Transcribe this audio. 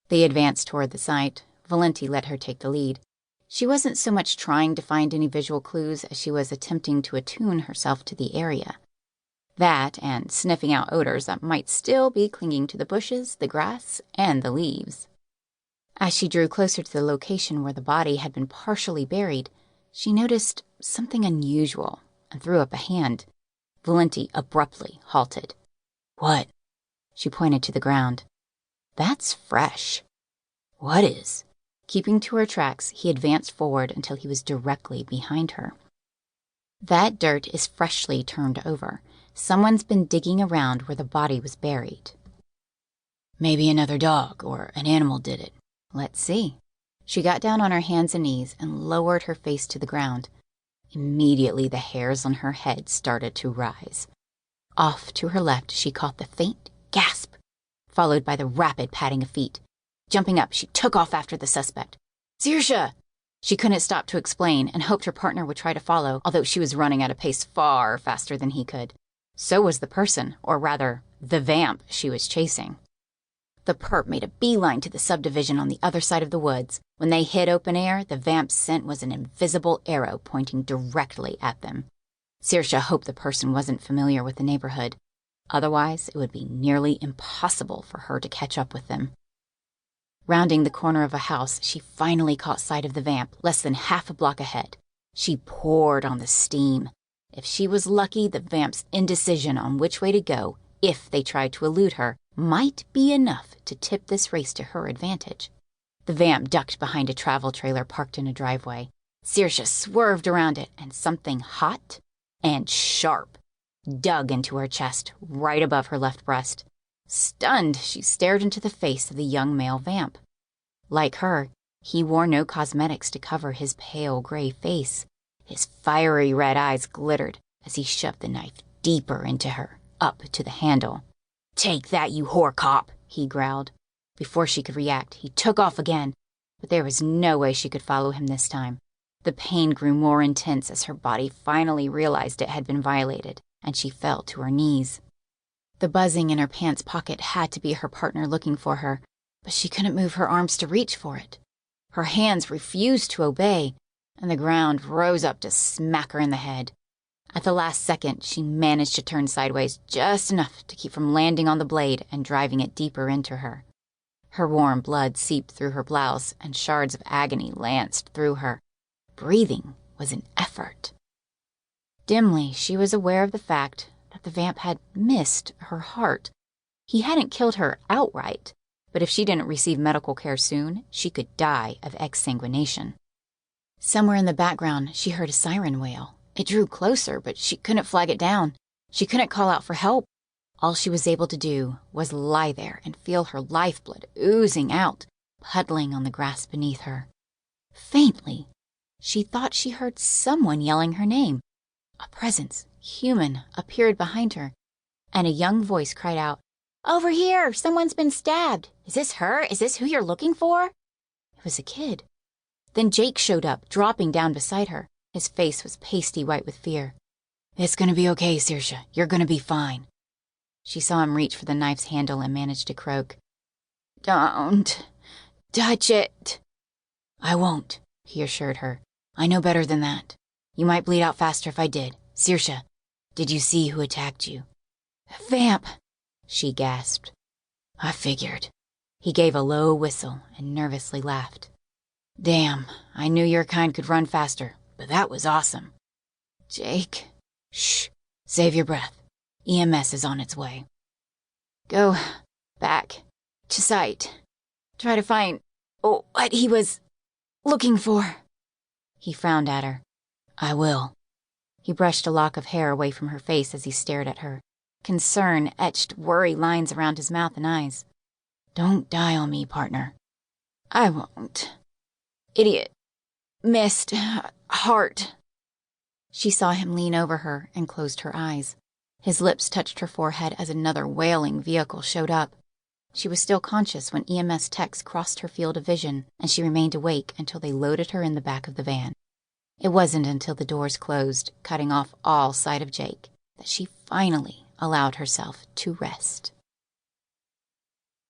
They advanced toward the site. Valenti let her take the lead. She wasn't so much trying to find any visual clues as she was attempting to attune herself to the area. That, and sniffing out odors that might still be clinging to the bushes, the grass, and the leaves. As she drew closer to the location where the body had been partially buried, she noticed something unusual and threw up a hand. Valenti abruptly halted. "What?" She pointed to the ground. "That's fresh." "What is?" Keeping to her tracks, he advanced forward until he was directly behind her. "That dirt is freshly turned over. Someone's been digging around where the body was buried." "Maybe another dog or an animal did it." "Let's see." She got down on her hands and knees and lowered her face to the ground. Immediately the hairs on her head started to rise. Off to her left, she caught the faint gasp, followed by the rapid patting of feet. Jumping up, she took off after the suspect. "Saoirse!" She couldn't stop to explain and hoped her partner would try to follow, although she was running at a pace far faster than he could. So was the person, or rather, the vamp she was chasing. The perp made a beeline to the subdivision on the other side of the woods. When they hit open air, the vamp's scent was an invisible arrow pointing directly at them. Saoirse hoped the person wasn't familiar with the neighborhood. Otherwise, it would be nearly impossible for her to catch up with them. Rounding the corner of a house, she finally caught sight of the vamp, less than half a block ahead. She poured on the steam. If she was lucky, the vamp's indecision on which way to go, if they tried to elude her, might be enough to tip this race to her advantage. The vamp ducked behind a travel trailer parked in a driveway. Saoirse swerved around it, and something hot and sharp dug into her chest, right above her left breast. Stunned, she stared into the face of the young male vamp. Like her, he wore no cosmetics to cover his pale gray face. His fiery red eyes glittered as he shoved the knife deeper into her, up to the handle. "Take that, you whore cop," he growled. Before she could react, he took off again, but there was no way she could follow him this time. The pain grew more intense as her body finally realized it had been violated, and she fell to her knees. The buzzing in her pants pocket had to be her partner looking for her, but she couldn't move her arms to reach for it. Her hands refused to obey, and the ground rose up to smack her in the head. At the last second, she managed to turn sideways just enough to keep from landing on the blade and driving it deeper into her. Her warm blood seeped through her blouse, and shards of agony lanced through her. Breathing was an effort. Dimly, she was aware of the fact that the vamp had missed her heart. He hadn't killed her outright, but if she didn't receive medical care soon, she could die of exsanguination. Somewhere in the background, she heard a siren wail. It drew closer, but she couldn't flag it down. She couldn't call out for help. All she was able to do was lie there and feel her lifeblood oozing out, puddling on the grass beneath her. Faintly, she thought she heard someone yelling her name. A presence, human, appeared behind her, and a young voice cried out, "Over here! Someone's been stabbed! Is this her? Is this who you're looking for?" It was a kid. Then Jake showed up, dropping down beside her. His face was pasty white with fear. "It's gonna be okay, Saoirse. You're gonna be fine." She saw him reach for the knife's handle and managed to croak, "Don't touch it." "I won't," he assured her. "I know better than that. You might bleed out faster if I did. Saoirse, did you see who attacked you?" "Vamp," she gasped. "I figured." He gave a low whistle and nervously laughed. "Damn, I knew your kind could run faster, but that was awesome." "Jake." "Shh, save your breath. EMS is on its way." "Go back to site. Try to find what he was looking for." He frowned at her. "I will." He brushed a lock of hair away from her face as he stared at her. Concern etched worry lines around his mouth and eyes. "Don't die on me, partner." "I won't. Idiot. Missed. Heart." She saw him lean over her and closed her eyes. His lips touched her forehead as another wailing vehicle showed up. She was still conscious when EMS techs crossed her field of vision, and she remained awake until they loaded her in the back of the van. It wasn't until the doors closed, cutting off all sight of Jake, that she finally allowed herself to rest.